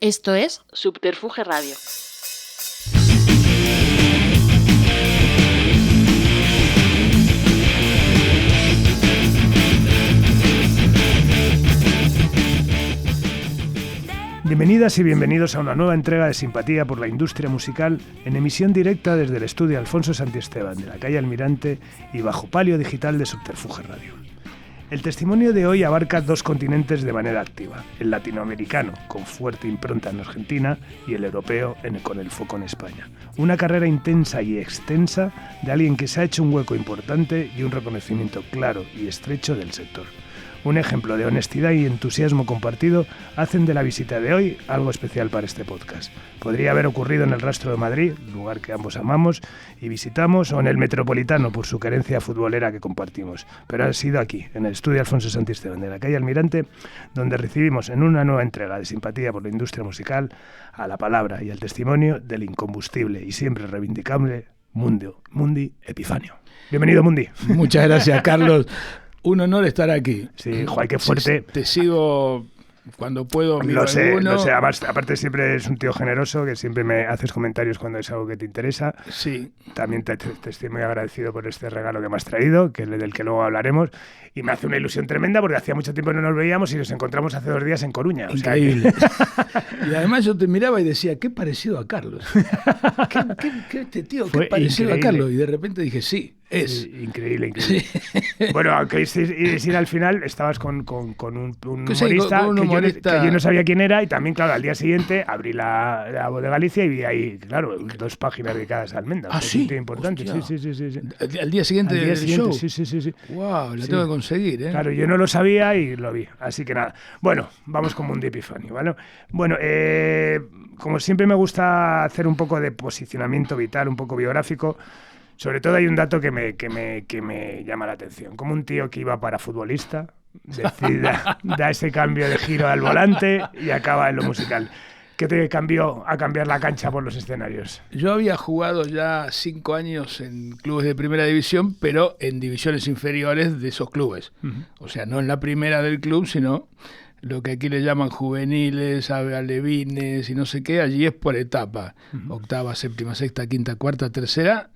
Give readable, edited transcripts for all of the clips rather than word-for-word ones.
Esto es Subterfuge Radio. Bienvenidas y bienvenidos a una nueva entrega de Simpatía por la Industria Musical en emisión directa desde el estudio Alfonso Santisteban de la calle Almirante y bajo palio digital de Subterfuge Radio. El testimonio de hoy abarca dos continentes de manera activa, el latinoamericano, con fuerte impronta en Argentina, y el europeo, con el foco en España. Una carrera intensa y extensa de alguien que se ha hecho un hueco importante y un reconocimiento claro y estrecho del sector. Un ejemplo de honestidad y entusiasmo compartido hacen de la visita de hoy algo especial para este podcast. Podría haber ocurrido en el Rastro de Madrid, lugar que ambos amamos y visitamos, o en el Metropolitano por su querencia futbolera que compartimos. Pero ha sido aquí, en el estudio Alfonso Santisteban de la calle Almirante, donde recibimos en una nueva entrega de Simpatía por la Industria Musical a la palabra y el testimonio del incombustible y siempre reivindicable Mundi Epifanio. Bienvenido, Mundi. Muchas gracias, Carlos. Un honor estar aquí. Sí, Juan, qué fuerte. Te sigo cuando puedo. Lo sé. Aparte siempre es un tío generoso, que siempre me haces comentarios cuando es algo que te interesa. Sí. También te estoy muy agradecido por este regalo que me has traído, del que luego hablaremos. Y me hace una ilusión tremenda porque hacía mucho tiempo que no nos veíamos y nos encontramos hace 2 días en Coruña. Increíble. Y además yo te miraba y decía, qué parecido a Carlos. ¿Qué este tío? Qué parecido a Carlos. Y de repente dije, sí. Es increíble. Sí. Bueno, aunque ir al final, estabas con un humorista, que yo no sabía quién era, y también, claro, al día siguiente abrí la Voz de Galicia y vi ahí, claro, 2 páginas dedicadas a Almendra. Ah, sí. Es importante. Sí. ¿Al día siguiente del show? Sí. Wow, la tengo que conseguir, ¿eh? Claro, yo no lo sabía y lo vi, así que nada. Bueno, vamos con Mundi Epifanio, ¿vale? Bueno, como siempre me gusta hacer un poco de posicionamiento vital, un poco biográfico. Sobre todo hay un dato que me llama la atención. Como un tío que iba para futbolista, da ese cambio de giro al volante y acaba en lo musical. ¿Qué te cambió a cambiar la cancha por los escenarios? Yo había jugado ya 5 años en clubes de primera división, pero en divisiones inferiores de esos clubes. Uh-huh. O sea, no en la primera del club, sino lo que aquí le llaman juveniles, alevines y no sé qué. Allí es por etapa. Uh-huh. Octava, séptima, sexta, quinta, cuarta, tercera,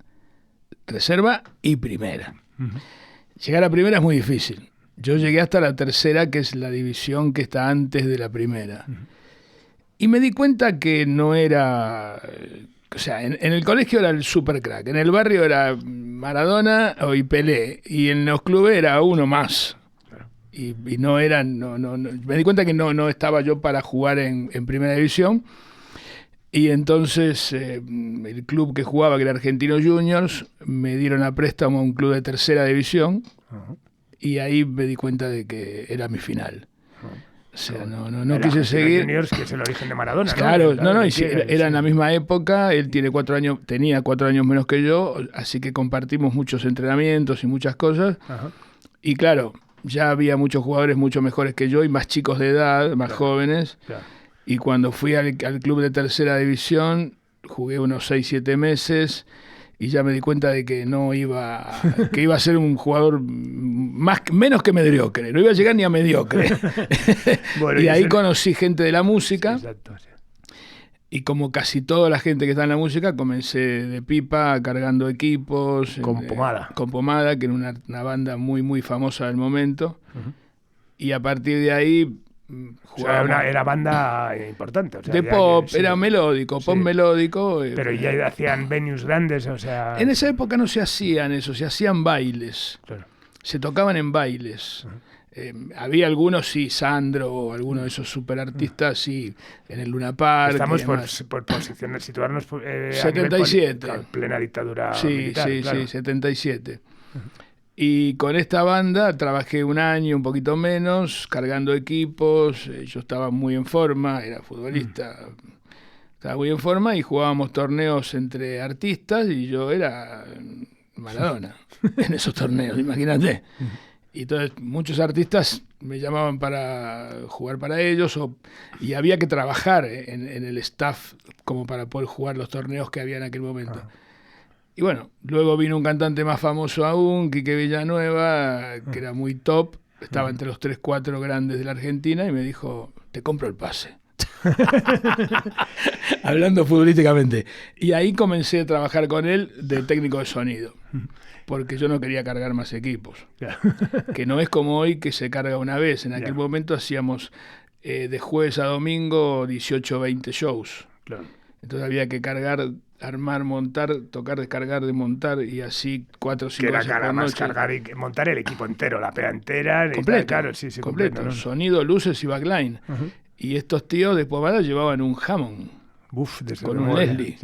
reserva y primera. Uh-huh. Llegar a primera es muy difícil. Yo llegué hasta la tercera, que es la división que está antes de la primera. Uh-huh. Y me di cuenta que no era... O sea, en el colegio era el super crack, en el barrio era Maradona y Pelé, y en los clubes era uno más. Claro. Y no era... No, me di cuenta que no estaba yo para jugar en primera división. Y entonces el club que jugaba, que era Argentinos Juniors, me dieron a préstamo a un club de tercera división. Uh-huh. Y ahí me di cuenta de que era mi final. Uh-huh. O sea, no quise seguir. Juniors, que es el origen de Maradona, claro, era en la misma época. Él tenía 4 años menos que yo, así que compartimos muchos entrenamientos y muchas cosas. Uh-huh. Y claro, ya había muchos jugadores mucho mejores que yo y más chicos de edad, más jóvenes. Claro. Y cuando fui al club de tercera división, jugué unos 6-7 meses y ya me di cuenta de que que iba a ser un jugador menos que mediocre, no iba a llegar ni a mediocre. Bueno, y ahí conocí gente de la música. Sí, exacto, sí. Y como casi toda la gente que está en la música, comencé de pipa, cargando equipos. Con Pomada. Con Pomada, que era una banda muy, muy famosa del momento. Uh-huh. Y a partir de ahí... era banda importante. O sea, de pop, era melódico, pop melódico. Pero ya hacían venues grandes, o sea... En esa época no se hacían eso, se hacían bailes. Claro. Se tocaban en bailes. Uh-huh. Había algunos, sí, Sandro, o alguno de esos superartistas, sí, en el Luna Park. Estamos por posiciones, situarnos 77. Plena dictadura militar. Sí, 77. Uh-huh. Y con esta banda trabajé 1 año, un poquito menos, cargando equipos. Yo estaba muy en forma, era futbolista, estaba muy en forma y jugábamos torneos entre artistas y yo era Maradona en esos torneos, imagínate. Y entonces muchos artistas me llamaban para jugar para ellos y había que trabajar en el staff como para poder jugar los torneos que había en aquel momento. Y bueno, luego vino un cantante más famoso aún, Quique Villanueva, que era muy top, estaba entre los 3-4 grandes de la Argentina y me dijo, te compro el pase. Hablando futbolísticamente. Y ahí comencé a trabajar con él de técnico de sonido, porque yo no quería cargar más equipos. Que no es como hoy que se carga una vez. En aquel momento hacíamos de jueves a domingo 18 o 20 shows. Claro. Entonces había que cargar, armar, montar, tocar, descargar, desmontar y así 4 o 5 Que era veces por cara más noche. cargar y montar el equipo entero, la pera entera. Completo, claro, sí, completo. ¿no? Sonido, luces y backline. Y estos tíos de pomada llevaban un Hammond. Uf, Con un Leslie.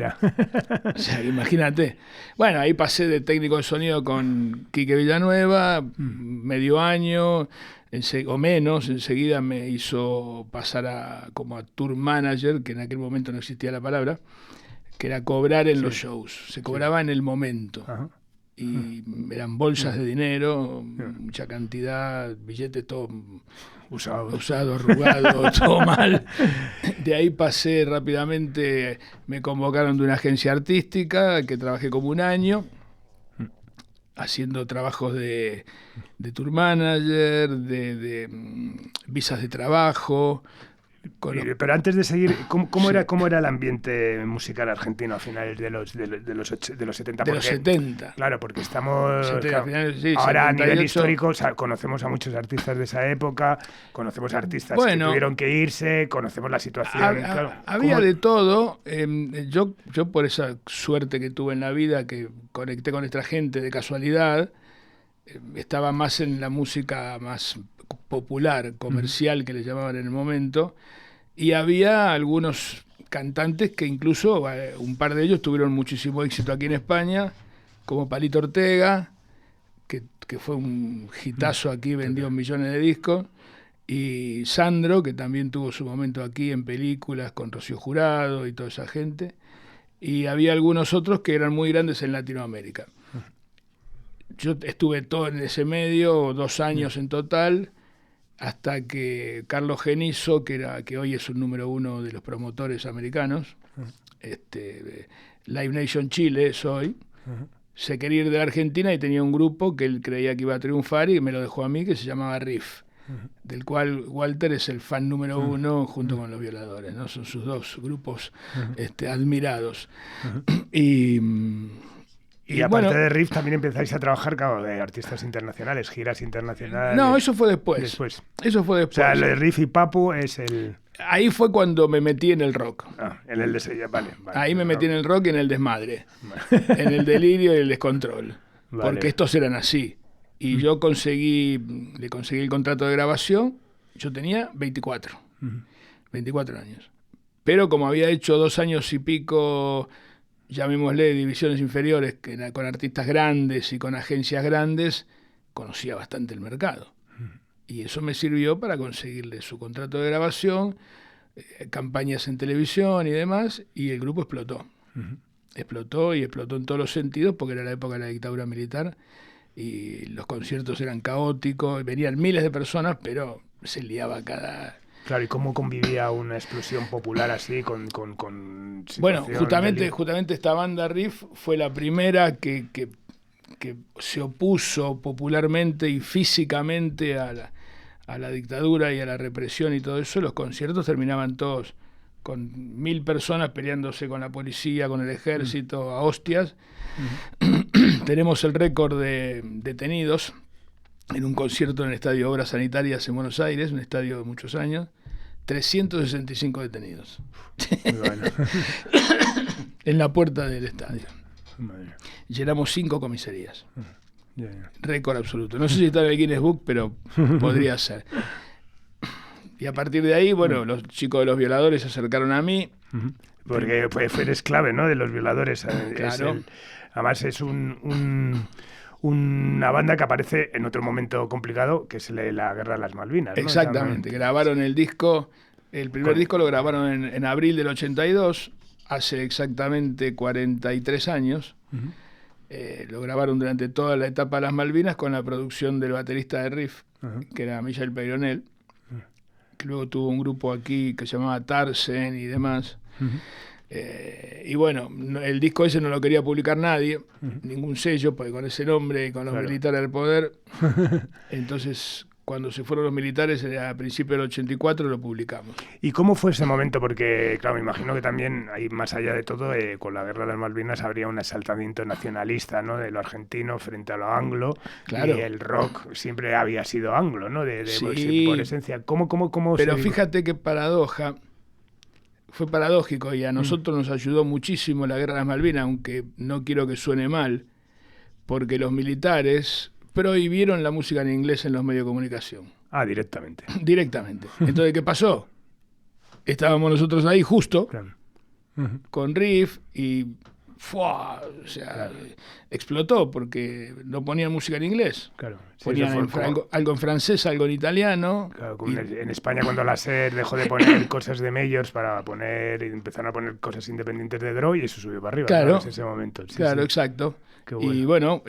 O sea, imagínate. Bueno, ahí pasé de técnico de sonido con Quique Villanueva, medio año, o menos. Enseguida me hizo pasar como a tour manager, que en aquel momento no existía la palabra, que era cobrar en los shows. Se cobraba en el momento. Ajá. Y eran bolsas de dinero, mucha cantidad, billetes todo usado, arrugado, todo mal. De ahí pasé rápidamente, me convocaron de una agencia artística que trabajé como un año haciendo trabajos de tour manager, de visas de trabajo. Pero antes de seguir, ¿cómo era el ambiente musical argentino a finales de los 70? De los 70. Claro, porque estamos... 70, claro, finales, sí, ahora 78. a nivel histórico conocemos a muchos artistas de esa época, conocemos artistas que tuvieron que irse, conocemos la situación. Claro, había de todo. Yo por esa suerte que tuve en la vida, que conecté con esta gente de casualidad, estaba más en la música más popular, comercial, que le llamaban en el momento, y había algunos cantantes que incluso un par de ellos tuvieron muchísimo éxito aquí en España, como Palito Ortega, que fue un hitazo aquí, vendió millones de discos, y Sandro, que también tuvo su momento aquí en películas con Rocío Jurado y toda esa gente, y había algunos otros que eran muy grandes en Latinoamérica. Yo estuve todo en ese medio, 2 años en total, hasta que Carlos Genizo, que hoy es un número 1 de los promotores americanos, Live Nation Chile es hoy, se quería ir de la Argentina y tenía un grupo que él creía que iba a triunfar y me lo dejó a mí, que se llamaba Riff, del cual Walter es el fan número 1 junto con Los Violadores, ¿no? Son sus 2 grupos admirados. Y aparte de Riff también empezáis a trabajar, claro, de artistas internacionales, giras internacionales. No, eso fue después. Eso fue después. O sea, lo de Riff y Papu es el... Ahí fue cuando me metí en el rock. En el vale. Ahí me metí en el rock y en el desmadre. En el delirio y el descontrol. Porque estos eran así. Y yo le conseguí el contrato de grabación. Yo tenía 24. 24 años. Pero como había hecho 2 años y pico, llamémosle divisiones inferiores, con artistas grandes y con agencias grandes, conocía bastante el mercado. Y eso me sirvió para conseguirle su contrato de grabación, campañas en televisión y demás, y el grupo explotó. Explotó en todos los sentidos, porque era la época de la dictadura militar, y los conciertos eran caóticos, venían miles de personas, pero se liaba cada... Claro, ¿y cómo convivía una explosión popular así con Bueno, justamente esta banda Riff fue la primera que se opuso popularmente y físicamente a la dictadura y a la represión y todo eso. Los conciertos terminaban todos con 1000 personas peleándose con la policía, con el ejército, a hostias. Tenemos el récord de detenidos en un concierto en el Estadio Obras Sanitarias en Buenos Aires, un estadio de muchos años, 365 detenidos. Bueno. En la puerta del estadio. Llenamos 5 comisarías. Récord absoluto. No sé si está en el Guinness Book, pero podría ser. Y a partir de ahí, bueno, los chicos de Los Violadores se acercaron a mí. Porque eres clave, ¿no?, de Los Violadores. Claro. Además es una banda que aparece en otro momento complicado, que es la Guerra de las Malvinas, ¿no? Exactamente. Grabaron el disco, el primer disco lo grabaron en abril del 82, hace exactamente 43 años. Lo grabaron durante toda la etapa de las Malvinas con la producción del baterista de Riff, que era Michel Peyronel, que luego tuvo un grupo aquí que se llamaba Tarsen y demás. Y bueno, el disco ese no lo quería publicar nadie, ningún sello, porque con ese nombre y con los militares del poder. Entonces cuando se fueron los militares, a principios del 84, lo publicamos. ¿Y cómo fue ese momento? Porque, claro, me imagino que también, ahí más allá de todo, con la guerra de las Malvinas habría un exaltamiento nacionalista, ¿no? De lo argentino frente a lo anglo. Claro. Y el rock siempre había sido anglo, ¿no? Sí. Por esencia. ¿Cómo Pero fíjate qué paradoja. Fue paradójico y a nosotros nos ayudó muchísimo la guerra de las Malvinas, aunque no quiero que suene mal, porque los militares prohibieron la música en inglés en los medios de comunicación. Ah, directamente. Directamente. Entonces, ¿qué pasó? Estábamos nosotros ahí justo, Claro. con riff y ¡fua! O sea, explotó porque no ponían música en inglés. Claro. Sí, Ponían algo en francés, algo en italiano. Claro, en España cuando la SER dejó de poner cosas de majors para poner, y empezaron a poner cosas independientes de Dro, y eso subió para arriba. Claro, en ese momento. Sí, claro, sí. Exacto. Qué bueno. Y bueno,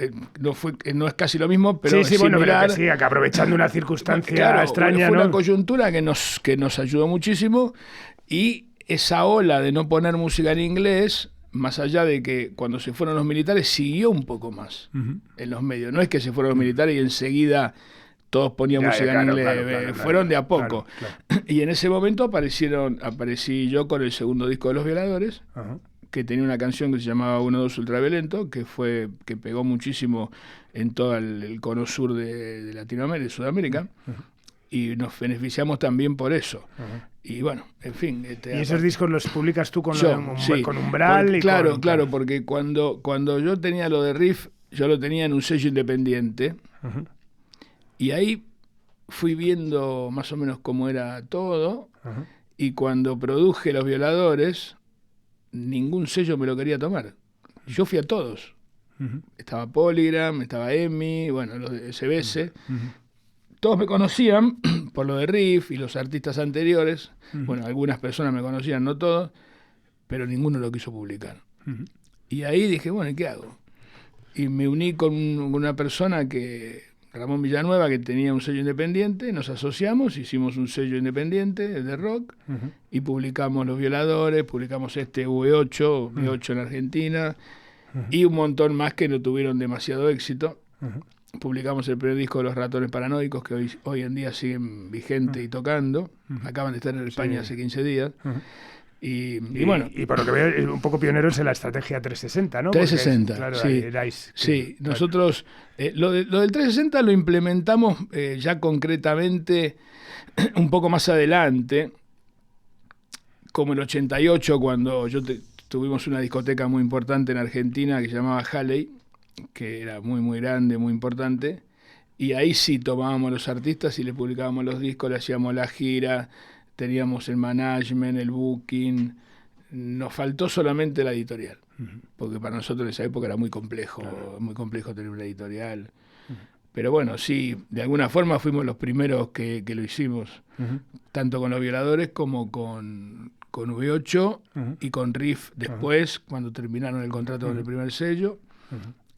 no es casi lo mismo, pero sí, es bueno, pero similar. que sí, que aprovechando una circunstancia Claro, extraña, fue ¿no? una coyuntura que nos ayudó muchísimo, y esa ola de no poner música en inglés, más allá de que cuando se fueron los militares, siguió un poco más en los medios. No es que se fueron los militares y enseguida todos ponían música en inglés. Claro, fueron de a poco. Claro. Y en ese momento aparecí yo con el segundo disco de Los Violadores, Ajá. que tenía una canción que se llamaba 1-2 Ultraviolento, que pegó muchísimo en todo el cono sur de Latinoamérica, de Sudamérica, y nos beneficiamos también por eso. Y bueno, en fin. ¿Y esos discos los publicas tú con Umbral? Porque, claro, porque cuando yo tenía lo de Riff, yo lo tenía en un sello independiente, y ahí fui viendo más o menos cómo era todo, y cuando produje Los Violadores, ningún sello me lo quería tomar. Yo fui a todos. Estaba Polygram, estaba EMI, bueno, los de SBS. Todos me conocían por lo de Riff y los artistas anteriores. Bueno, algunas personas me conocían, no todos, pero ninguno lo quiso publicar. Y ahí dije, bueno, ¿y qué hago? Y me uní con una persona Ramón Villanueva, que tenía un sello independiente, nos asociamos, hicimos un sello independiente de rock, y publicamos Los Violadores, publicamos V8, V8 en Argentina, y un montón más que no tuvieron demasiado éxito. Publicamos el primer disco de Los Ratones Paranoicos, que hoy en día siguen vigentes y tocando. Acaban de estar en España hace 15 días. Y bueno. Y por lo que veo, un poco pioneros en la estrategia 360, ¿no? 360, claro, sí. Nosotros, lo del 360 lo implementamos ya concretamente un poco más adelante, como el 88, cuando tuvimos una discoteca muy importante en Argentina que se llamaba Halley, que era muy, muy grande, muy importante, y ahí sí tomábamos los artistas y le publicábamos los discos, le hacíamos la gira, teníamos el management, el booking. Nos faltó solamente la editorial, porque para nosotros en esa época era muy complejo, muy complejo tener una editorial. Pero bueno, sí, de alguna forma fuimos los primeros que lo hicimos, tanto con Los Violadores como con V8 y con Riff después, cuando terminaron el contrato con el primer sello,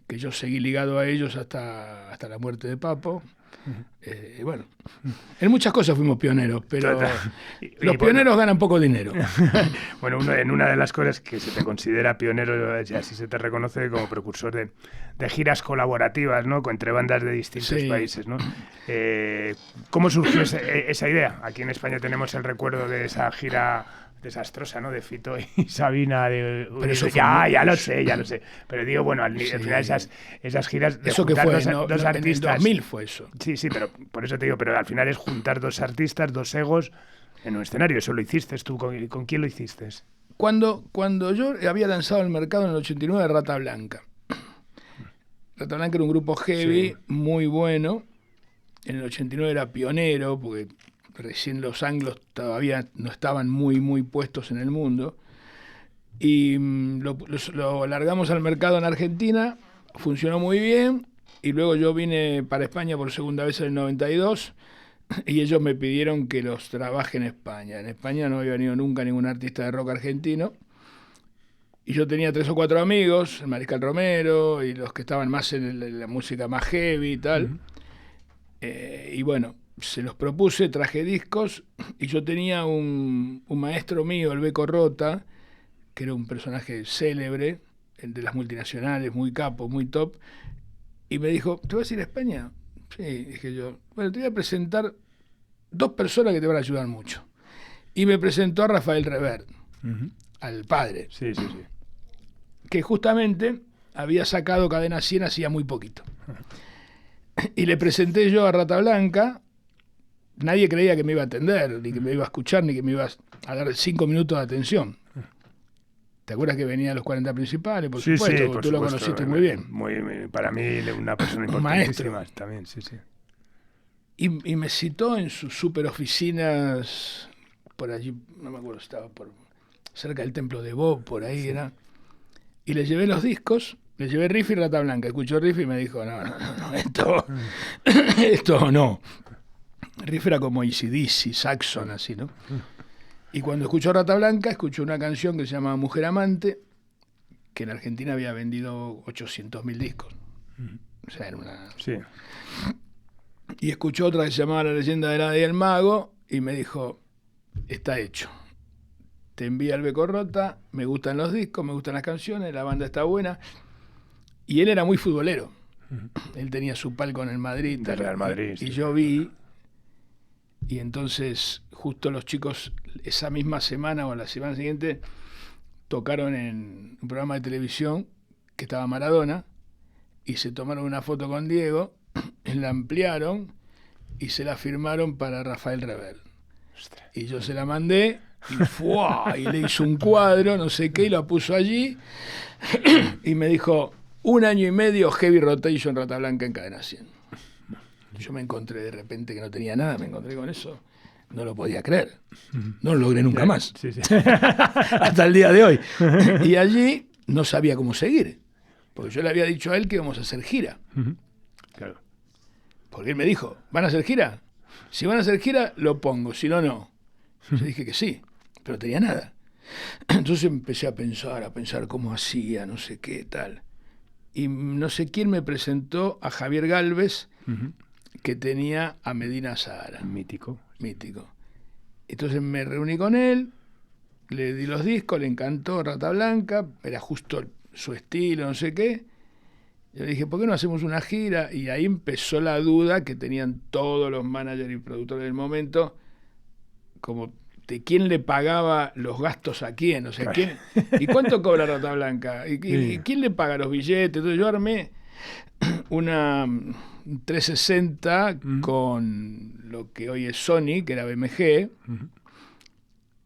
que yo seguí ligado a ellos hasta la muerte de Papo. Bueno, en muchas cosas fuimos pioneros, pero los pioneros ganan poco dinero. Bueno, en una de las cosas que se te considera pionero, y así se te reconoce como precursor de giras colaborativas, ¿no? Entre bandas de distintos países, ¿no? ¿Cómo surgió esa idea? Aquí en España tenemos el recuerdo de esa gira desastrosa, ¿no? De Fito y Sabina. Pero eso ya lo sé. Pero digo, bueno, al final esas giras de eso juntar que fue, dos artistas. En el 2000 fue eso. Sí, pero por eso te digo, pero al final es juntar dos artistas, dos egos en un escenario. Eso lo hiciste tú. ¿Con quién lo hiciste? Cuando yo había lanzado al mercado en el 89 Rata Blanca. Rata Blanca era un grupo heavy, muy bueno. En el 89 era pionero, porque recién los anglos todavía no estaban muy, muy puestos en el mundo. Y lo largamos al mercado en Argentina, funcionó muy bien, y luego yo vine para España por segunda vez en el 92, y ellos me pidieron que los trabaje en España. En España no había venido nunca ningún artista de rock argentino, y yo tenía 3 o 4 amigos, el Mariscal Romero, y los que estaban más en la música más heavy y tal. Y bueno, se los propuse, traje discos, y yo tenía un maestro mío, el Beco Rota, que era un personaje célebre de las multinacionales, muy capo, muy top, y me dijo, ¿te vas a ir a España? Sí, dije yo. Bueno, te voy a presentar 2 personas que te van a ayudar mucho. Y me presentó a Rafael Revert, al padre. Sí. Que justamente había sacado Cadena 100 hacía muy poquito. Y le presenté yo a Rata Blanca. Nadie creía que me iba a atender, ni que me iba a escuchar, ni que me iba a dar 5 minutos de atención. ¿Te acuerdas que venía a los 40 principales? Por supuesto, por tú supuesto, lo conociste muy bien. Para mí, una persona importantísima también, sí. Y me citó en sus super oficinas, por allí, no me acuerdo, estaba cerca del templo de Bob, por ahí era. Y le llevé los discos, le llevé Riff y Rata Blanca. Escuchó Riff y me dijo, no, esto no. Riff era como AC/DC, Saxon, así, ¿no? Y cuando escuchó Rata Blanca, escuchó una canción que se llama Mujer Amante, que en Argentina había vendido 800.000 discos. O sea, era una... Sí. Y escuchó otra que se llamaba La Leyenda de la Hada y el Mago, y me dijo, está hecho. Te envía el Beco Rota, me gustan los discos, me gustan las canciones, la banda está buena. Y él era muy futbolero. Él tenía su palco en el Madrid. Del Real Madrid. Y yo vi, y entonces justo los chicos esa misma semana o la semana siguiente tocaron en un programa de televisión que estaba Maradona, y se tomaron una foto con Diego, la ampliaron y se la firmaron para Rafael Revert. Y yo se la mandé y le hizo un cuadro, no sé qué, y lo puso allí y me dijo, 1 año y medio Heavy Rotation Rata Blanca en Cadena 100. Yo me encontré de repente que no tenía nada, me encontré con eso, no lo podía creer, no lo logré nunca más, hasta el día de hoy. Y allí no sabía cómo seguir, porque yo le había dicho a él que íbamos a hacer gira. Claro. Porque él me dijo, ¿van a hacer gira? Si van a hacer gira, lo pongo, si no, no. Yo dije que sí, pero no tenía nada. Entonces empecé a pensar cómo hacía, no sé qué, tal. Y no sé quién me presentó a Javier Gálvez, que tenía a Medina Zahara. Mítico. Entonces me reuní con él, le di los discos, le encantó Rata Blanca, era justo su estilo, no sé qué. Yo le dije, ¿por qué no hacemos una gira? Y ahí empezó la duda que tenían todos los managers y productores del momento, como de quién le pagaba los gastos a quién, o sea, ¿quién, ¿y cuánto cobra Rata Blanca? ¿Y quién le paga los billetes? Entonces yo armé una 360 con lo que hoy es Sony, que era BMG.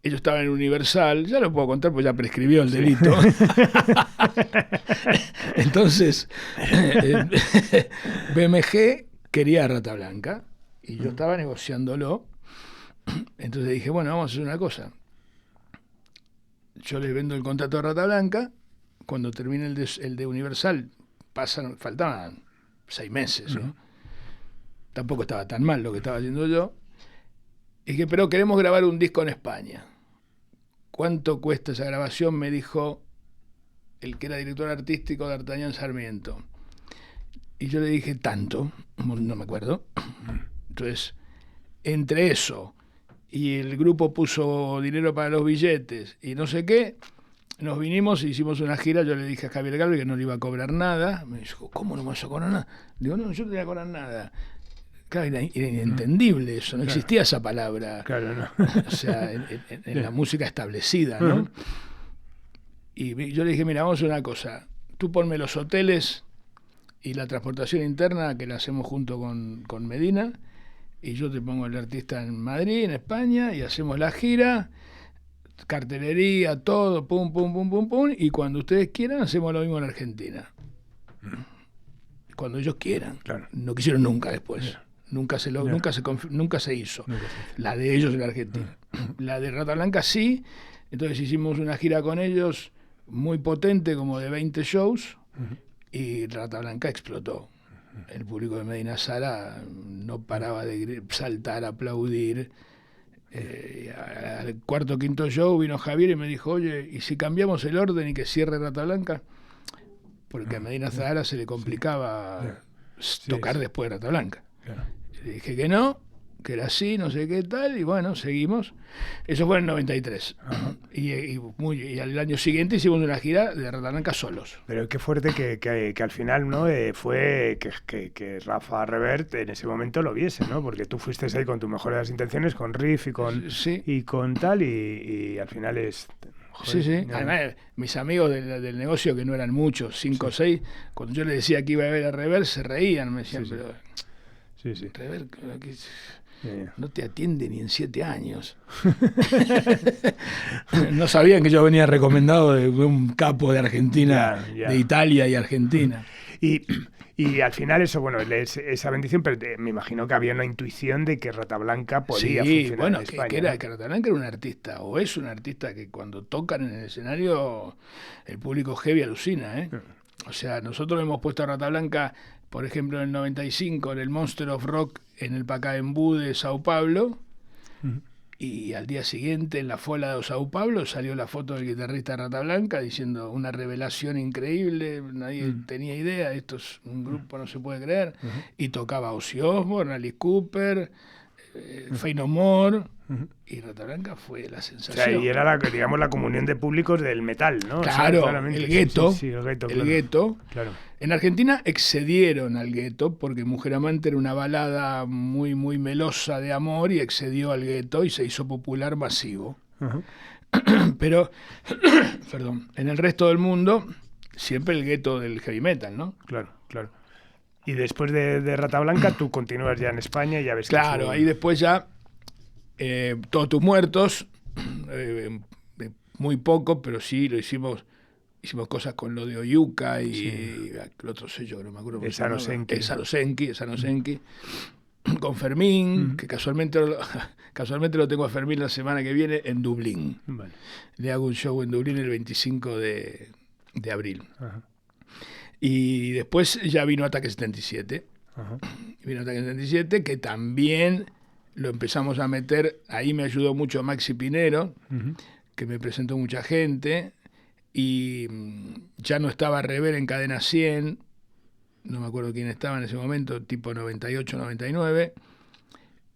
Ellos estaban en Universal, ya lo puedo contar porque ya prescribió el delito. Entonces, BMG quería a Rata Blanca y yo estaba negociándolo. Entonces dije, bueno, vamos a hacer una cosa. Yo les vendo el contrato a Rata Blanca, cuando termine el de Universal, faltaban 6 meses, ¿no? Tampoco estaba tan mal lo que estaba haciendo yo. Y dije, pero queremos grabar un disco en España. ¿Cuánto cuesta esa grabación? Me dijo el que era director artístico de D'Artagnan Sarmiento. Y yo le dije, tanto, no me acuerdo. Entonces, entre eso y el grupo puso dinero para los billetes y no sé qué, nos vinimos y hicimos una gira. Yo le dije a Javier Galvez que no le iba a cobrar nada. Me dijo, ¿cómo no me vas a cobrar nada? Digo, no, yo no te voy a cobrar nada. Claro, era inentendible eso, no existía esa palabra. Claro, no. O sea, en la música establecida, ¿no? Y yo le dije, mira, vamos a hacer una cosa. Tú ponme los hoteles y la transportación interna, que la hacemos junto con Medina, y yo te pongo el artista en Madrid, en España, y hacemos la gira, cartelería, todo, pum, pum, pum, pum, pum, y cuando ustedes quieran, hacemos lo mismo en Argentina. Cuando ellos quieran. Claro. No quisieron nunca después. Nunca se hizo. La de ellos en Argentina. La de Rata Blanca sí. Entonces hicimos una gira con ellos muy potente, como de 20 shows, y Rata Blanca explotó. El público de Medina Zahara no paraba de saltar, aplaudir. Al cuarto o quinto show vino Javier y me dijo, oye, ¿y si cambiamos el orden y que cierre Rata Blanca? Porque a Medina Zahara se le complicaba tocar después de Rata Blanca. Le dije que no, que era así, no sé qué tal, y bueno, seguimos. Eso fue en el 93. Y al año siguiente hicimos una gira de Rata Blanca solos. Pero qué fuerte que al final, ¿no? Fue que Rafa Revert en ese momento lo viese, ¿no? Porque tú fuiste ahí con tus mejores intenciones, con riff y con tal, y al final es... Joder, sí. Además, mis amigos del negocio, que no eran muchos, 5 o 6, cuando yo les decía que iba a ver a Revert, se reían, me decían, pero... Revert, no te atiende ni en 7 años. No sabían que yo venía recomendado de un capo de Argentina, de Italia y Argentina. Y al final eso, bueno, esa bendición, pero me imagino que había una intuición de que Rata Blanca podía funcionar en España. Que Rata Blanca era un artista, o es un artista que cuando tocan en el escenario el público heavy alucina, ¿eh? O sea, nosotros hemos puesto a Rata Blanca, por ejemplo, en el 95, en el Monster of Rock, en el Pacaembu de Sao Paulo, y al día siguiente, en la Fola de Sao Paulo, salió la foto del guitarrista Rata Blanca diciendo una revelación increíble, nadie tenía idea, esto es un grupo, no se puede creer, y tocaba Ozzy Osbourne, Alice Cooper, Faith No More, y Rata Blanca fue la sensación. O sea, y era digamos la comunión de públicos del metal, ¿no? Claro, o sea, el gueto. Sí, el gueto. El gueto. Claro. En Argentina excedieron al gueto, porque Mujer Amante era una balada muy, muy melosa de amor, y excedió al gueto y se hizo popular masivo. Pero, perdón, en el resto del mundo, siempre el gueto del heavy metal, ¿no? Claro. Y después de Rata Blanca, tú continúas ya en España y ya ves que... Claro, ahí después ya, Todos tus muertos, muy poco, pero sí lo hicimos cosas con lo de Oyuka y el otro sello, no me acuerdo. Sanosenki. Con Fermín, que casualmente lo tengo a Fermín la semana que viene en Dublín. Vale. Le hago un show en Dublín el 25 de abril. Y después ya vino Ataque 77. Vino Ataque 77, que también lo empezamos a meter. Ahí me ayudó mucho Maxi Pinero, que me presentó mucha gente. Y ya no estaba Rever en Cadena 100. No me acuerdo quién estaba en ese momento, tipo 98, 99.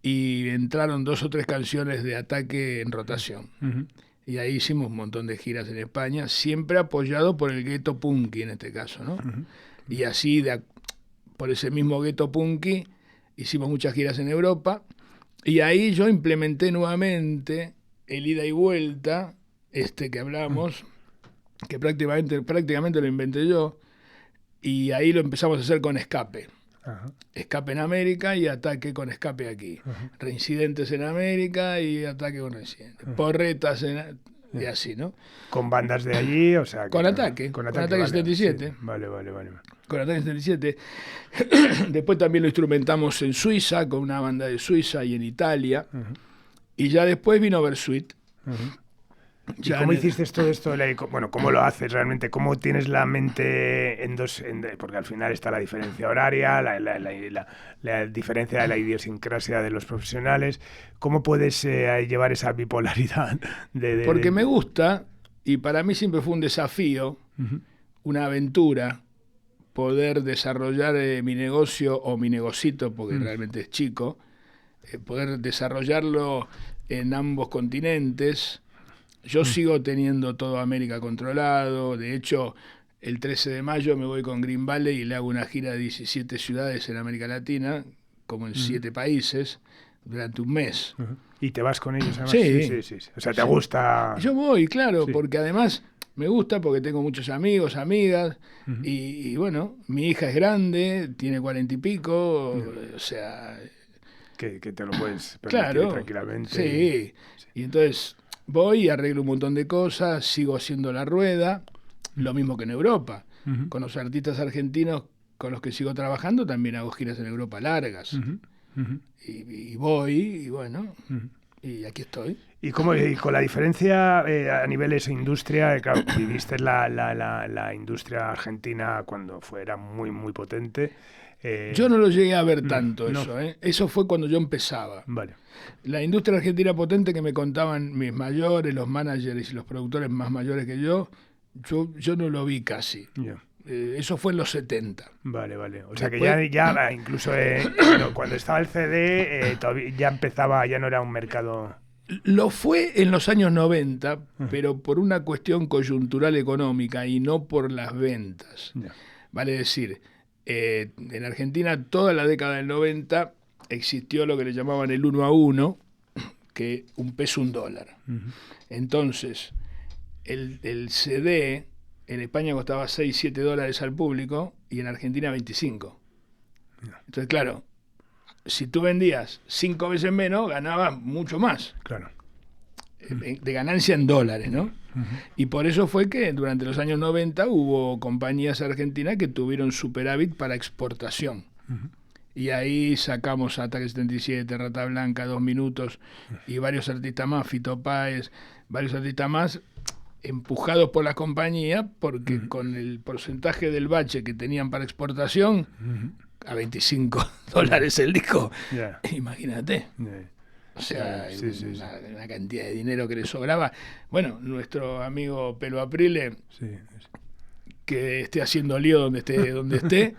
Y entraron 2 o 3 canciones de Ataque en rotación. Y ahí hicimos un montón de giras en España, siempre apoyado por el gueto punky en este caso, ¿no? Y así, por ese mismo gueto punky, hicimos muchas giras en Europa. Y ahí yo implementé nuevamente el ida y vuelta, que hablamos, que prácticamente lo inventé yo. Y ahí lo empezamos a hacer con Escape. Escape en América y Ataque con Escape aquí. Reincidentes en América y Ataque con Reincidentes. Porretas y así, ¿no? Con bandas de allí, o sea... Con Ataque 77. Sí. Vale. Con Ataque 77. Después también lo instrumentamos en Suiza, con una banda de Suiza y en Italia. Y ya después vino Versuit. ¿Y cómo hiciste todo esto? Bueno, ¿cómo lo haces realmente? ¿Cómo tienes la mente en dos? Porque al final está la diferencia horaria, la diferencia de la idiosincrasia de los profesionales. ¿Cómo puedes llevar esa bipolaridad? Porque me gusta, y para mí siempre fue un desafío, una aventura, poder desarrollar mi negocio o mi negocito, porque realmente es chico, poder desarrollarlo en ambos continentes. Yo sigo teniendo toda América controlado. De hecho, el 13 de mayo me voy con Green Valley y le hago una gira de 17 ciudades en América Latina, como en 7 países, durante un mes. ¿Y te vas con ellos además? Sí. O sea, ¿te gusta? Yo voy, claro, porque además me gusta, porque tengo muchos amigos, amigas, y bueno, mi hija es grande, tiene 40 y pico, o sea... Que te lo puedes permitir tranquilamente. Sí, y entonces... Voy y arreglo un montón de cosas, sigo haciendo la rueda, lo mismo que en Europa. Con los artistas argentinos con los que sigo trabajando también hago giras en Europa largas. Y voy, y bueno, y aquí estoy. Y con la diferencia a niveles de industria, claro, viviste la industria argentina cuando era muy, muy potente. Yo no lo llegué a ver tanto eso, ¿eh? Eso fue cuando yo empezaba. Vale. La industria argentina potente que me contaban mis mayores, los managers y los productores más mayores que yo no lo vi casi. Eso fue en los 70. Vale. O sea que Después- ya incluso cuando estaba el CD todavía ya empezaba, ya no era un mercado... Lo fue en los años 90, pero por una cuestión coyuntural económica y no por las ventas. Ya. Vale decir, en Argentina toda la década del 90 existió lo que le llamaban el 1 a 1, que un peso, un dólar. Entonces, el CD en España costaba 6, 7 dólares al público y en Argentina 25. Entonces, claro, si tú vendías 5 veces menos, ganabas mucho más Claro. de ganancia en dólares, ¿no? Y por eso fue que durante los años 90 hubo compañías argentinas que tuvieron superávit para exportación. Y ahí sacamos Ataque 77, Rata Blanca, 2 Minutos y varios artistas más, Fito Páez, varios artistas más, empujados por las compañías, porque con el porcentaje del bache que tenían para exportación, a 25 dólares el disco, Ya. imagínate. Ya. O sea, Sí. una cantidad de dinero que le sobraba. Bueno, nuestro amigo Pelo Aprile, Sí. que esté haciendo lío donde esté,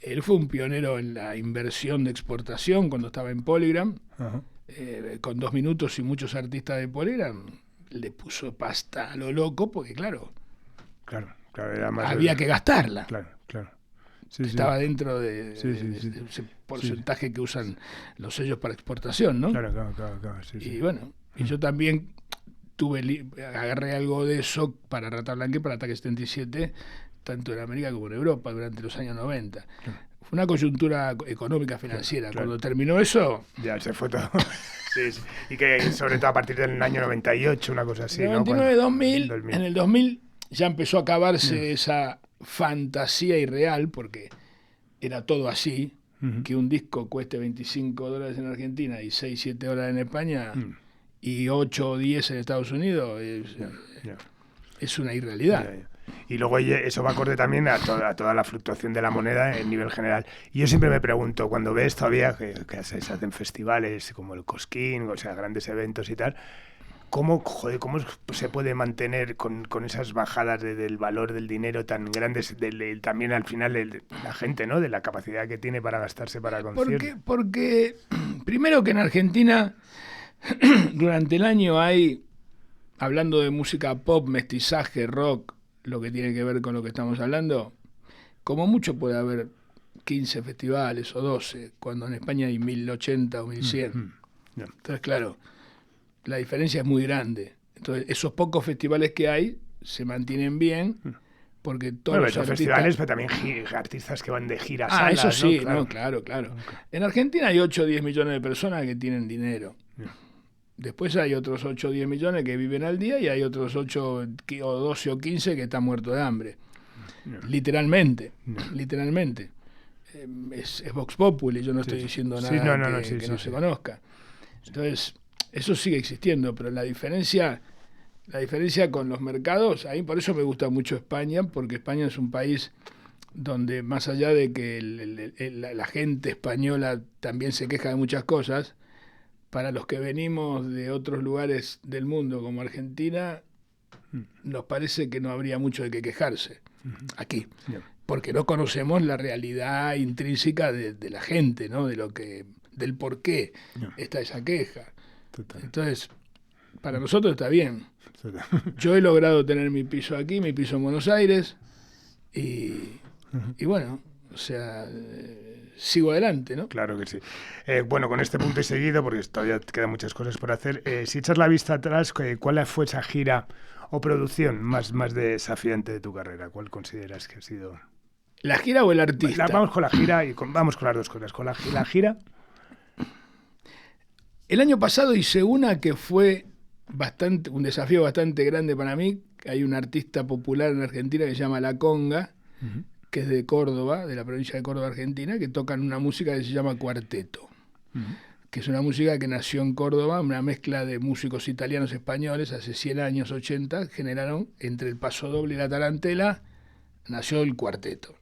él fue un pionero en la inversión de exportación cuando estaba en Polygram. Ajá. Con 2 Minutos y muchos artistas de Polygram le puso pasta a lo loco porque, claro, Claro, era más... había que gastarla. Claro. Sí. Estaba dentro de ese porcentaje que usan los sellos para exportación, ¿no? Claro, sí. Y bueno, y yo también agarré algo de eso para Rata Blanca y para Ataque 77, tanto en América como en Europa, durante los años 90. Fue una coyuntura económica financiera. Claro. Cuando terminó eso, Ya se fue todo. Sí. Y que sobre todo a partir del año 98, una cosa así, 99, ¿no? 2000, 2000. en el 2000 ya empezó a acabarse esa fantasía irreal, porque era todo así, que un disco cueste 25 dólares en Argentina y 6, 7 dólares en España y 8 o 10 en Estados Unidos, Ya. es una irrealidad. Ya. Y luego eso va acorde también a toda la fluctuación de la moneda en nivel general. Y yo siempre me pregunto, cuando ves todavía que se hacen festivales como el Cosquín, o sea, grandes eventos y tal, ¿cómo se puede mantener con esas bajadas del valor del dinero tan grandes, también al final la gente, ¿no? De la capacidad que tiene para gastarse para conciertos? Porque primero que en Argentina durante el año hay, hablando de música pop, mestizaje, rock, lo que tiene que ver con lo que estamos hablando, como mucho puede haber 15 festivales o 12, cuando en España hay 1080 o 1100. Entonces, claro, la diferencia es muy grande. Entonces, esos pocos festivales que hay se mantienen bien, porque todos los artistas... festivales, pero también artistas que van de gira a salas, eso sí, ¿no? claro. En Argentina hay 8 o 10 millones de personas que tienen dinero. Después hay otros 8 o 10 millones que viven al día y hay otros 8 o 12 o 15 que están muertos de hambre. Literalmente. Es Vox Populi, yo no estoy diciendo nada que no se conozca. Entonces, eso sigue existiendo, pero la diferencia con los mercados, ahí por eso me gusta mucho España, porque España es un país donde más allá de que la gente española también se queja de muchas cosas, para los que venimos de otros lugares del mundo como Argentina, nos parece que no habría mucho de qué quejarse aquí, porque no conocemos la realidad intrínseca de la gente, ¿no? Del por qué está esa queja. Total. Entonces, para nosotros está bien. Yo he logrado tener mi piso aquí, mi piso en Buenos Aires, y bueno, o sea, sigo adelante, ¿no? Claro que sí. Bueno, con este punto y seguido, porque todavía quedan muchas cosas por hacer, si echas la vista atrás, ¿cuál fue esa gira o producción más desafiante de tu carrera? ¿Cuál consideras que ha sido? ¿La gira o el artista? Vamos con la gira y vamos con las dos cosas. Con la gira. El año pasado hice una que fue un desafío bastante grande para mí. Hay un artista popular en Argentina que se llama La Conga, que es de Córdoba, de la provincia de Córdoba, Argentina, que tocan una música que se llama cuarteto, que es una música que nació en Córdoba, una mezcla de músicos italianos españoles, hace 100 años, 80, generaron entre el pasodoble y la tarantela, nació el cuarteto,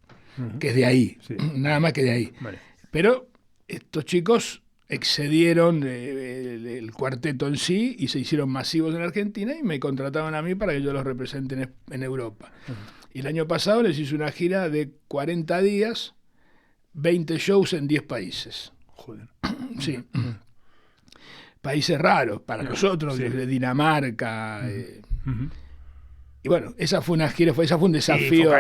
que es de ahí, nada más que de ahí. Vale. Pero estos chicos excedieron el cuarteto en sí y se hicieron masivos en Argentina y me contrataron a mí para que yo los represente en Europa. Y el año pasado les hice una gira de 40 días, 20 shows en 10 países. Joder. Sí. Países raros para nosotros, desde Dinamarca. Y bueno, esa fue una gira, esa fue un desafío.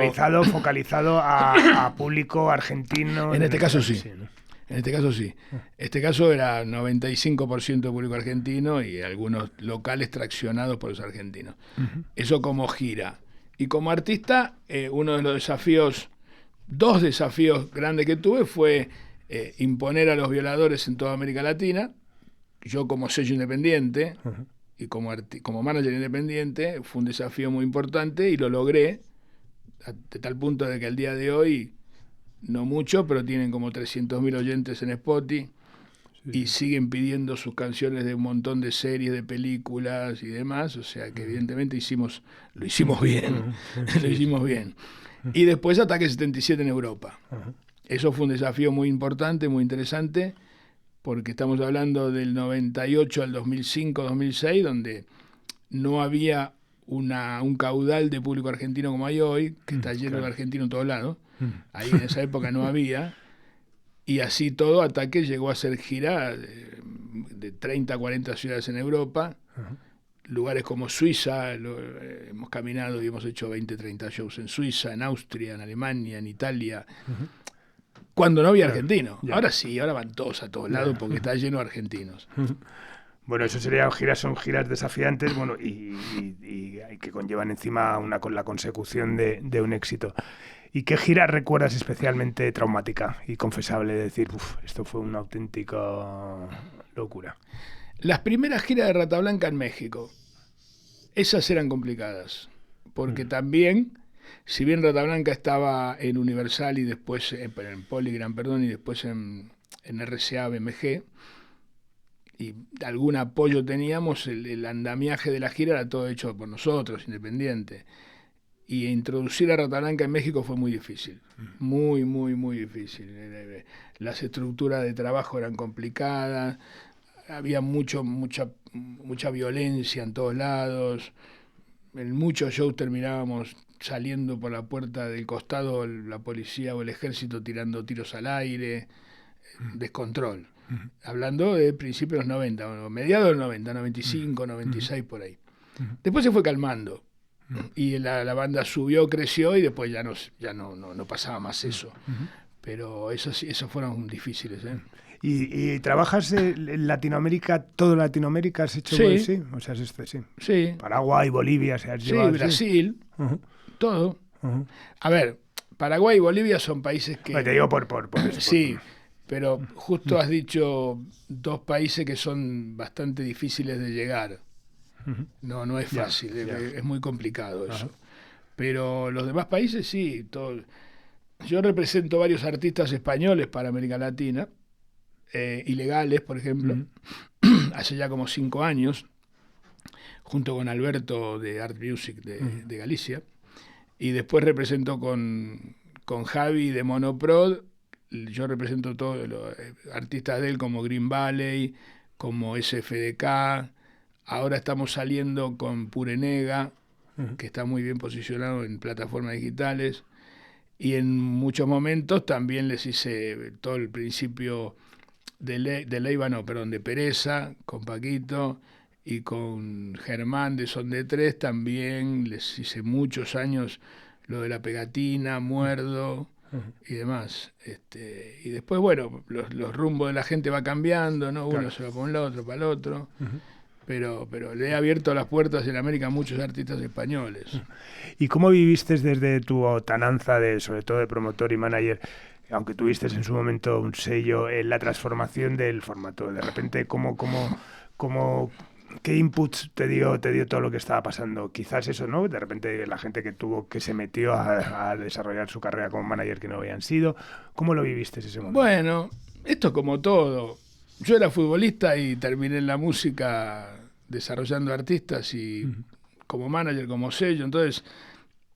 Focalizado a público argentino. En este caso sí. ¿no? En este caso sí. Este caso era 95% de público argentino y algunos locales traccionados por los argentinos. Eso como gira. Y como artista, uno de los desafíos, 2 desafíos grandes que tuve fue imponer a los violadores en toda América Latina. Yo como sello independiente y como manager independiente fue un desafío muy importante y lo logré de tal punto de que al día de hoy, no mucho, pero tienen como 300.000 oyentes en Spotify y siguen pidiendo sus canciones de un montón de series, de películas y demás, o sea que evidentemente lo hicimos bien, lo hicimos bien. Y después Ataque 77 en Europa. Eso fue un desafío muy importante, muy interesante, porque estamos hablando del 98 al 2005, 2006, donde no había un caudal de público argentino como hay hoy, que está lleno de argentinos en todos lados. Ahí en esa época no había. Y así todo, Ataque llegó a hacer gira de 30 a 40 ciudades en Europa, lugares como Suiza, hemos caminado y hemos hecho 20, 30 shows en Suiza, en Austria, en Alemania, en Italia. Cuando no había argentinos. Ahora sí, ahora van todos a todos lados porque está lleno de argentinos. Bueno, eso serían son giras desafiantes, bueno, y que conllevan encima la consecución de un éxito. ¿Y qué gira recuerdas especialmente traumática y confesable de decir, esto fue una auténtica locura? Las primeras giras de Rata Blanca en México, esas eran complicadas, porque también, si bien Rata Blanca estaba en Universal y después en Polygram, y después en RCA BMG, y algún apoyo teníamos, el andamiaje de la gira era todo hecho por nosotros, independiente. Y introducir a Rata Blanca en México fue muy difícil, muy, muy, muy difícil. Las estructuras de trabajo eran complicadas, había mucha violencia en todos lados, en muchos shows terminábamos saliendo por la puerta del costado la policía o el ejército tirando tiros al aire, descontrol. Hablando de principios de los 90, bueno, mediados de los 90, 95, 96, por ahí. Después se fue calmando. Y la banda subió, creció y después ya no pasaba más eso. Pero esos fueron difíciles. ¿Y trabajas en Latinoamérica, todo Latinoamérica has hecho? Sí. O sea, sí. Sí. Paraguay, Bolivia, se has llevado. Sí, Brasil, todo. A ver, Paraguay y Bolivia son países que... Te digo por eso. Sí, pero justo has dicho 2 países que son bastante difíciles de llegar. No es fácil, es muy complicado eso. Pero los demás países sí. Yo represento varios artistas españoles para América Latina, Ilegales, por ejemplo, hace ya como 5 años, junto con Alberto de Art Music de Galicia, y después represento con Javi de Monoprod. Yo represento todos los artistas de él como Green Valley, como SFDK. Ahora estamos saliendo con Purenega, que está muy bien posicionado en plataformas digitales. Y en muchos momentos también les hice todo el principio de Pereza, con Paquito, y con Germán de Son de Tres también les hice muchos años lo de La Pegatina, Muerdo y demás. Y después, bueno, los rumbos de la gente va cambiando, ¿no? Uno se va para un lado, otro para el otro. Pero le he abierto las puertas en América a muchos artistas españoles. ¿Y cómo viviste desde tu tananza, sobre todo de promotor y manager, aunque tuviste en su momento un sello, en la transformación del formato? De repente, ¿qué inputs te dio todo lo que estaba pasando? Quizás eso, ¿no? De repente la gente que se metió a desarrollar su carrera como manager que no habían sido. ¿Cómo lo viviste ese momento? Bueno, esto es como todo. Yo era futbolista y terminé en la música desarrollando artistas y como manager, como sello. Entonces,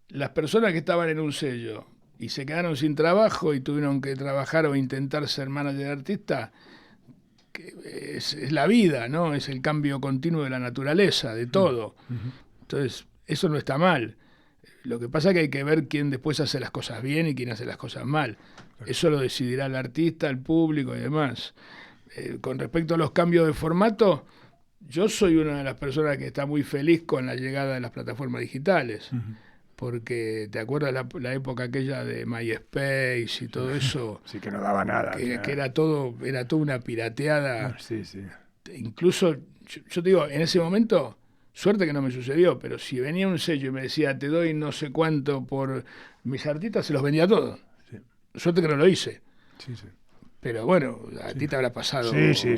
las personas que estaban en un sello y se quedaron sin trabajo y tuvieron que trabajar o intentar ser manager de artista, es la vida, ¿no? Es el cambio continuo de la naturaleza, de todo. Entonces, eso no está mal. Lo que pasa es que hay que ver quién después hace las cosas bien y quién hace las cosas mal. Eso lo decidirá el artista, el público y demás. Con respecto a los cambios de formato, yo soy una de las personas que está muy feliz con la llegada de las plataformas digitales. Porque te acuerdas la época aquella de MySpace y todo eso. Sí, que no daba nada. Que era todo una pirateada. Sí, sí. Incluso, yo te digo, en ese momento, suerte que no me sucedió, pero si venía un sello y me decía, te doy no sé cuánto por mis artistas, se los vendía todos. Sí. Suerte que no lo hice. Sí, sí. Pero bueno, a ti te habrá pasado. Sí.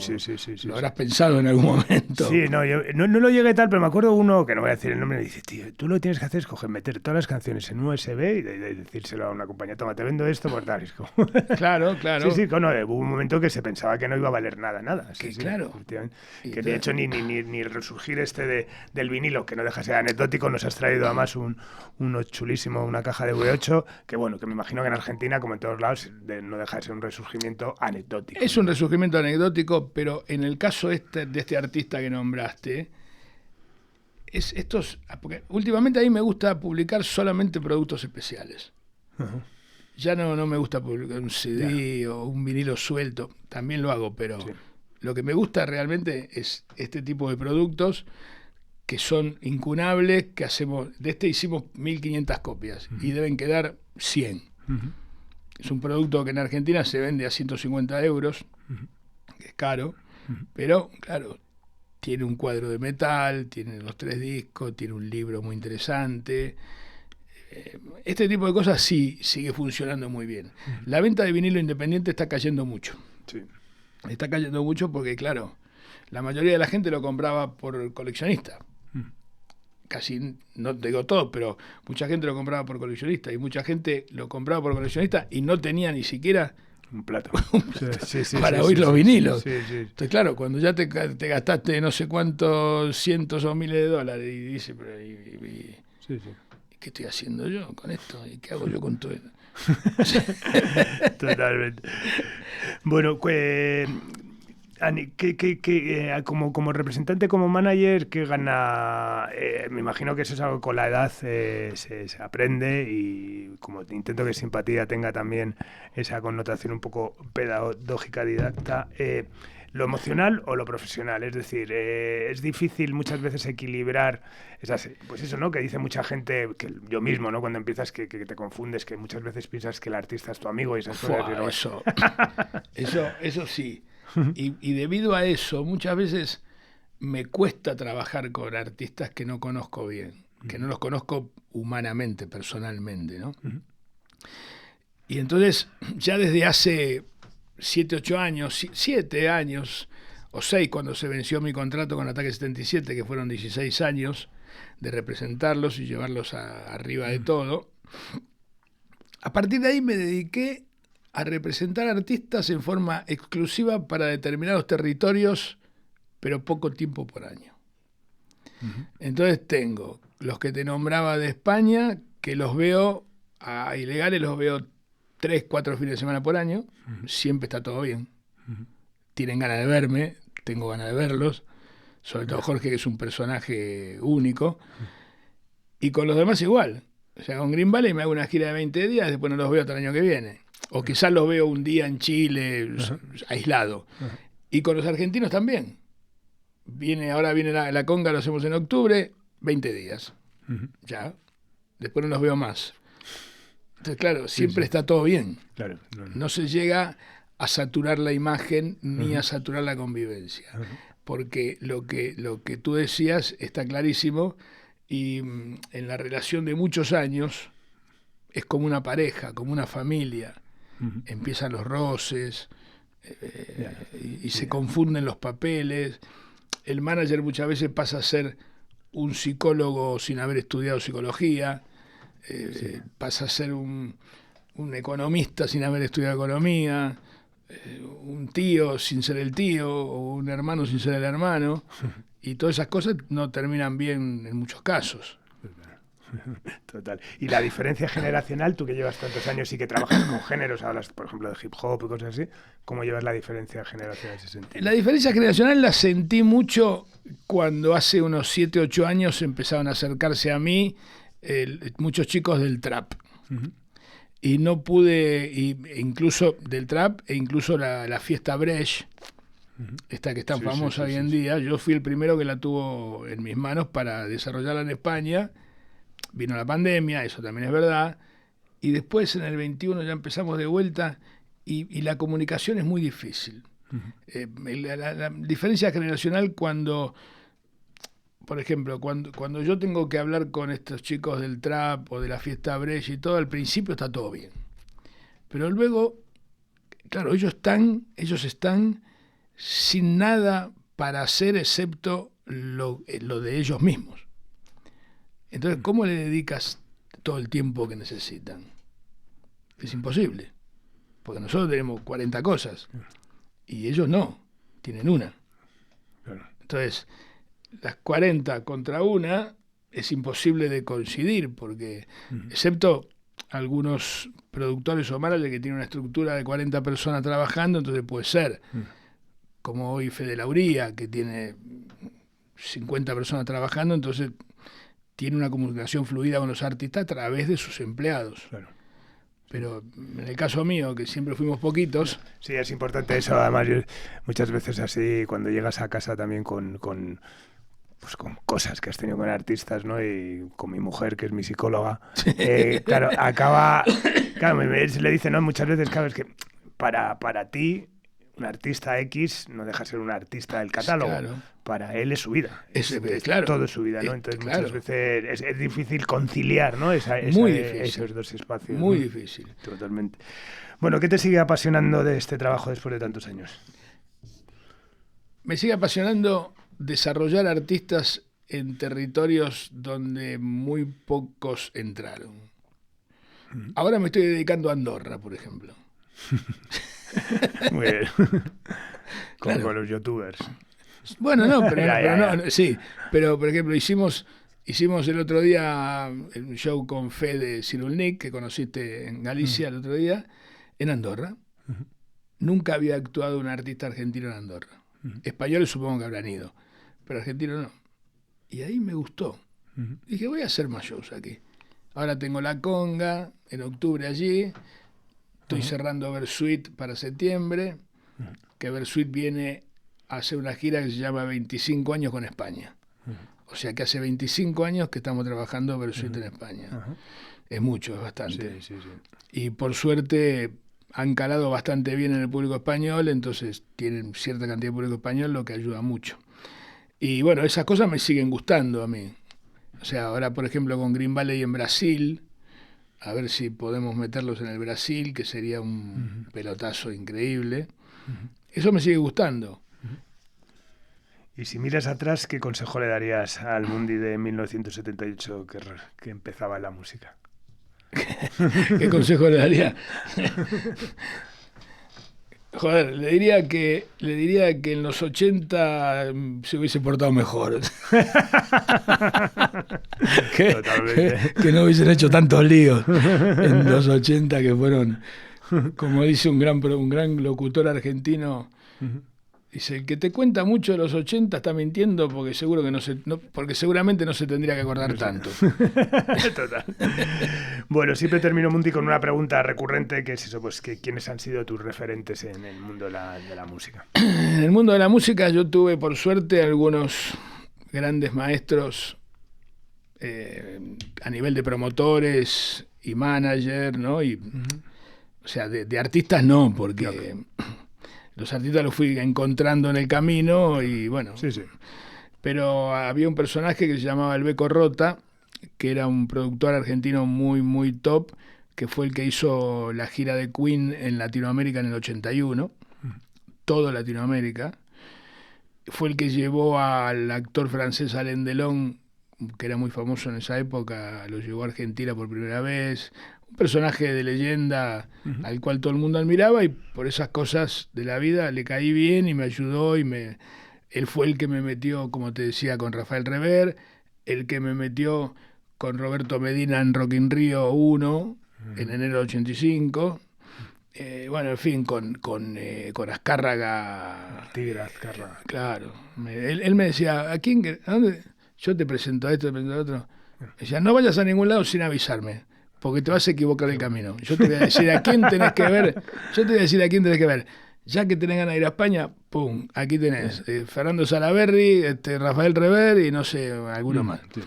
Lo habrás pensado en algún momento. Sí, no, yo no lo llegué tal, pero me acuerdo uno, que no voy a decir el nombre, me dice, tío, tú lo que tienes que hacer es meter todas las canciones en USB y decírselo a una compañía, toma, te vendo esto por tal. Claro. Sí, hubo un momento que se pensaba que no iba a valer nada. Sí, claro. Que de hecho ni resurgir del vinilo, que no deja de ser anecdótico, nos has traído además uno chulísimo, una caja de V8, que bueno, que me imagino que en Argentina, como en todos lados, no deja de ser un resurgimiento anecdótico. Es un resurgimiento anecdótico, pero en el caso de este artista que nombraste, porque últimamente a mí me gusta publicar solamente productos especiales. Uh-huh. Ya no me gusta publicar un CD o un vinilo suelto, también lo hago, pero lo que me gusta realmente es este tipo de productos que son incunables, que hacemos, de este hicimos 1500 copias y deben quedar 100. Es un producto que en Argentina se vende a 150 euros, que es caro, pero claro, tiene un cuadro de metal, tiene los 3 discos, tiene un libro muy interesante. Este tipo de cosas sí sigue funcionando muy bien. La venta de vinilo independiente está cayendo mucho. Sí. Está cayendo mucho porque, claro, la mayoría de la gente lo compraba por coleccionista. Casi, no te digo todo, pero mucha gente lo compraba por coleccionista y mucha gente lo compraba por coleccionista y no tenía ni siquiera un plato para oír los vinilos. Entonces, claro, cuando ya te gastaste no sé cuántos cientos o miles de dólares y dices, pero ¿qué estoy haciendo yo con esto? ¿Y qué hago yo con todo esto? Totalmente. Bueno, Ani, como representante, como manager, ¿qué gana? Me imagino que eso es algo que con la edad se aprende y como intento que simpatía tenga también esa connotación un poco pedagógica, didacta. ¿Lo emocional o lo profesional? Es decir, es difícil muchas veces equilibrar pues eso, ¿no? Que dice mucha gente, que yo mismo, ¿no? Cuando empiezas que te confundes, que muchas veces piensas que el artista es tu amigo y esas cosas. Eso sí. Y debido a eso, muchas veces me cuesta trabajar con artistas que no conozco bien, que no los conozco humanamente, personalmente, ¿no? Y entonces, ya desde hace 7 años o 6, cuando se venció mi contrato con Ataque 77, que fueron 16 años de representarlos y llevarlos arriba de todo, a partir de ahí me dediqué a representar artistas en forma exclusiva para determinados territorios, pero poco tiempo por año. Entonces tengo los que te nombraba de España, que los veo a Ilegales, los veo 3, 4 fines de semana por año, siempre está todo bien. Tienen ganas de verme, tengo ganas de verlos, sobre todo Jorge, que es un personaje único, y con los demás igual. O sea, con Green Valley me hago una gira de 20 días, después no los veo hasta el año que viene. O quizás los veo un día en Chile, aislado. Y con los argentinos también. Ahora viene la conga, lo hacemos en octubre, 20 días. Ya. Después no los veo más. Entonces, claro, siempre está todo bien. Claro, no se llega a saturar la imagen ni a saturar la convivencia. Porque lo que tú decías está clarísimo y en la relación de muchos años es como una pareja, como una familia. Empiezan los roces y se confunden los papeles. El manager muchas veces pasa a ser un psicólogo sin haber estudiado psicología, pasa a ser un economista sin haber estudiado economía, un tío sin ser el tío o un hermano sin ser el hermano, y todas esas cosas no terminan bien en muchos casos. Total. Y la diferencia generacional, tú que llevas tantos años y que trabajas con géneros, hablas, por ejemplo, de hip hop y cosas así, ¿cómo llevas la diferencia generacional en ese sentido? La diferencia generacional la sentí mucho cuando hace unos 7, 8 años empezaron a acercarse a mí muchos chicos del trap. Uh-huh. Y no pude, incluso del trap, e incluso la fiesta Brecht, esta que es tan famosa hoy en día, yo fui el primero que la tuvo en mis manos para desarrollarla en España. Vino la pandemia, eso también es verdad, y después en el 21 ya empezamos de vuelta, y la comunicación es muy difícil. La diferencia generacional cuando, por ejemplo, cuando yo tengo que hablar con estos chicos del trap o de la fiesta Brecht y todo, al principio está todo bien. Pero luego, claro, ellos están sin nada para hacer excepto lo de ellos mismos. Entonces, ¿cómo le dedicas todo el tiempo que necesitan? Es imposible, porque nosotros tenemos 40 cosas y ellos no, tienen una. Entonces, las 40 contra una es imposible de coincidir, porque excepto algunos productores o managers que tienen una estructura de 40 personas trabajando, entonces puede ser, como hoy Fede Lauría, que tiene 50 personas trabajando, entonces tiene una comunicación fluida con los artistas a través de sus empleados. Claro. Pero en el caso mío, que siempre fuimos poquitos... Sí, es importante eso. Además, yo, muchas veces así, cuando llegas a casa también con cosas que has tenido con artistas, ¿no? Y con mi mujer, que es mi psicóloga, claro, acaba... Claro, le dice, ¿no? Muchas veces, claro, es que para ti... Un artista X no deja de ser un artista del catálogo. Claro. Para él es su vida. Claro. Todo es su vida, ¿no? Entonces muchas veces es difícil conciliar, ¿no? Muy difícil. Esos dos espacios. Muy ¿no? difícil. Totalmente. Bueno, ¿qué te sigue apasionando de este trabajo después de tantos años? Me sigue apasionando desarrollar artistas en territorios donde muy pocos entraron. Ahora me estoy dedicando a Andorra, por ejemplo. Muy bien. Como con los youtubers. Bueno, no, pero sí. Pero, por ejemplo, hicimos el otro día un show con Fede Cirulnik, que conociste en Galicia el otro día, en Andorra. Nunca había actuado un artista argentino en Andorra. Españoles supongo que habrán ido, pero argentino no. Y ahí me gustó. Dije, voy a hacer más shows aquí. Ahora tengo La Conga, en octubre allí. Estoy cerrando Versuit para septiembre, que Versuit viene a hacer una gira que se llama 25 años con España. O sea que hace 25 años que estamos trabajando Versuit en España. Es mucho, es bastante. Sí. Y por suerte han calado bastante bien en el público español, entonces tienen cierta cantidad de público español, lo que ayuda mucho. Y bueno, esas cosas me siguen gustando a mí. O sea, ahora por ejemplo con Green Valley en Brasil, a ver si podemos meterlos en el Brasil, que sería un pelotazo increíble. Eso me sigue gustando. Y si miras atrás, ¿qué consejo le darías al Mundi de 1978 que empezaba la música? ¿Qué consejo le daría? Joder, le diría que en los 80 se hubiese portado mejor. que no hubiesen hecho tantos líos en los 80, que fueron, como dice un gran locutor argentino, dice, el que te cuenta mucho de los 80 está mintiendo porque porque seguramente no se tendría que acordar tanto. Total. Bueno, siempre termino, Mundi, con una pregunta recurrente, que es eso, pues que ¿quiénes han sido tus referentes en el mundo de la música? En el mundo de la música yo tuve, por suerte, algunos grandes maestros a nivel de promotores y manager, ¿no? Y, o sea, de artistas no, porque... Claro. Los artistas los fui encontrando en el camino y bueno. Sí. Pero había un personaje que se llamaba El Beco Rota, que era un productor argentino muy, muy top, que fue el que hizo la gira de Queen en Latinoamérica en el 81, todo Latinoamérica. Fue el que llevó al actor francés Alain Delon, que era muy famoso en esa época, lo llevó a Argentina por primera vez. Un personaje de leyenda al cual todo el mundo admiraba, y por esas cosas de la vida le caí bien y me ayudó, él fue el que me metió, como te decía, con Rafael Rever, el que me metió con Roberto Medina en Rock in Rio 1, en enero de 85. Bueno, en fin, con Azcárraga. Tigre Azcárraga. Claro. Él me decía, ¿a dónde? Yo te presento a esto, te presento a otro. Me decía, no vayas a ningún lado sin avisarme, porque te vas a equivocar el camino. Yo te voy a decir a quién tenés que ver. Ya que tenés ganas de ir a España, pum, aquí tenés Fernando Salaverry, Rafael Rever y no sé, alguno más. Sí.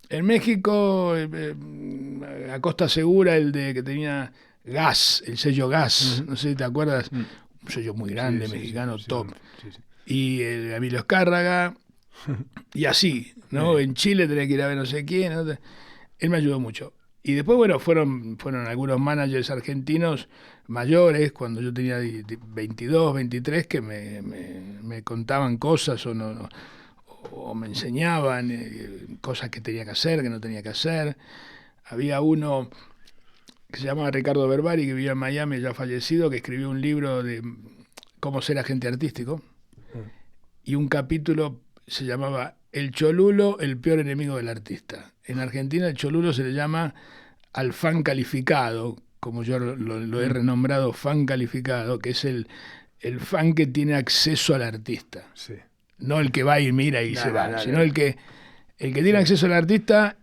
En México, Acosta Segura, el de que tenía Gas, el sello Gas, no sé si te acuerdas, un sello muy grande, mexicano, top. Sí. Y el Emilio Azcárraga, y así, ¿no? En Chile tenés que ir a ver no sé quién, ¿no? Él me ayudó mucho. Y después, bueno, fueron algunos managers argentinos mayores, cuando yo tenía 22, 23, que me contaban cosas o me enseñaban cosas que tenía que hacer, que no tenía que hacer. Había uno que se llamaba Ricardo Berbari, que vivía en Miami, ya fallecido, que escribió un libro de cómo ser agente artístico, y un capítulo se llamaba El Cholulo, el peor enemigo del artista. En Argentina el Cholulo se le llama al fan calificado, como yo lo he renombrado fan calificado, que es el fan que tiene acceso al artista. Sí. No el que va y mira y se va, sino el que tiene acceso al artista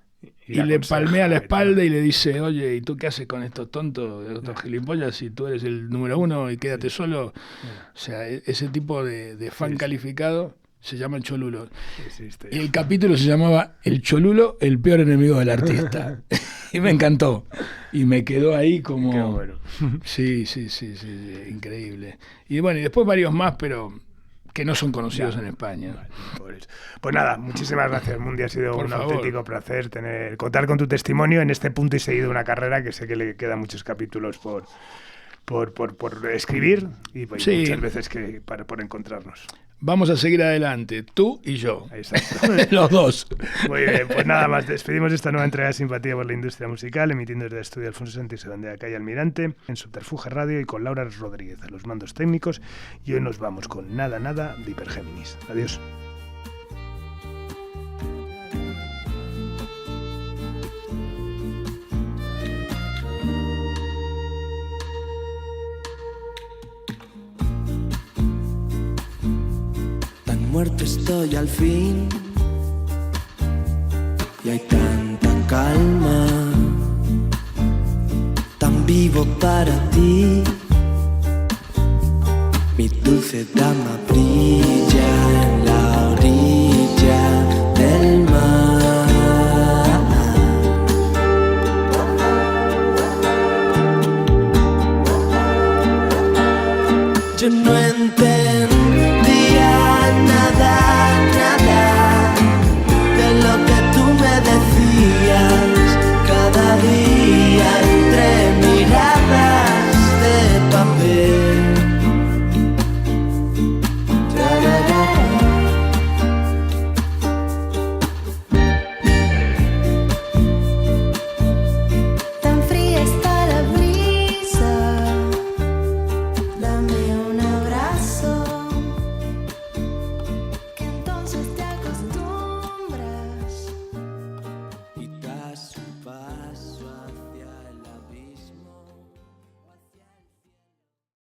y le palmea la espalda y le dice, oye, ¿y tú qué haces con estos tontos, estos gilipollas, si tú eres el número uno y quédate solo? O sea, ese tipo de fan calificado se llama el Cholulo. Y el capítulo se llamaba El Cholulo, el peor enemigo del artista. Y me encantó. Y me quedó ahí como... Qué bueno. Sí, increíble. Y bueno, y después varios más, pero que no son conocidos en España. Vale, pues nada, muchísimas gracias, Mundi. Ha sido Por un favor. auténtico placer contar con tu testimonio en este punto y seguido de una carrera que sé que le quedan muchos capítulos por escribir y Sí. muchas veces por encontrarnos. Vamos a seguir adelante, tú y yo. Exacto. Los dos. Muy bien, pues nada más, despedimos esta nueva entrega de Simpatía por la Industria Musical, emitiendo desde el estudio Alfonso Santisteban de la calle Almirante, en Subterfuge Radio y con Laura Rodríguez a los mandos técnicos. Y hoy nos vamos con Nada de Hipergéminis. Adiós. Muerto estoy al fin y hay tanta calma, tan vivo para ti. Mi dulce dama brilla en la orilla del mar. Yo no entiendo